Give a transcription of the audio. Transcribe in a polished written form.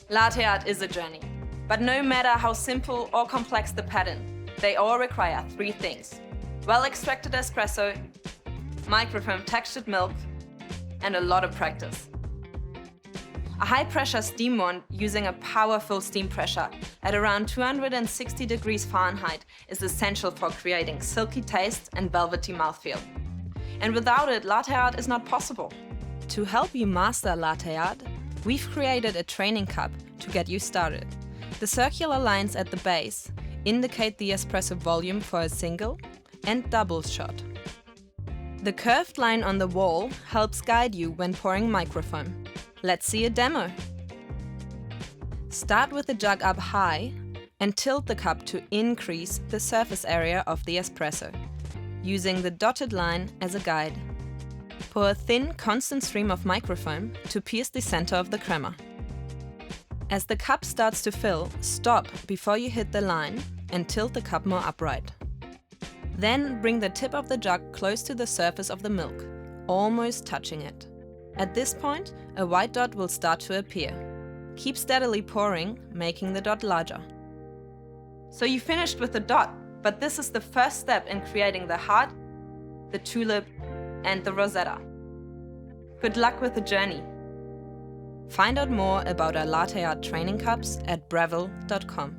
Latte art is a journey, but no matter how simple or complex the pattern, they all require three things: well-extracted espresso, microfoam textured milk, and a lot of practice. A high-pressure steam wand using a powerful steam pressure at around 260 degrees Fahrenheit is essential for creating silky taste and velvety mouthfeel. And without it, latte art is not possible. To help you master latte art, we've created a training cup to get you started. The circular lines at the base indicate the espresso volume for a single and double shot. The curved line on the wall helps guide you when pouring microfoam. Let's see a demo. Start with the jug up high and tilt the cup to increase the surface area of the espresso, using the dotted line as a guide. Pour a thin, constant stream of microfoam to pierce the center of the crema. As the cup starts to fill, stop before you hit the line and tilt the cup more upright. Then bring the tip of the jug close to the surface of the milk, almost touching it. At this point, a white dot will start to appear. Keep steadily pouring, making the dot larger. So you finished with the dot, but this is the first step in creating the heart, the tulip, and the rosetta. Good luck with the journey. Find out more about our latte art training cups at breville.com.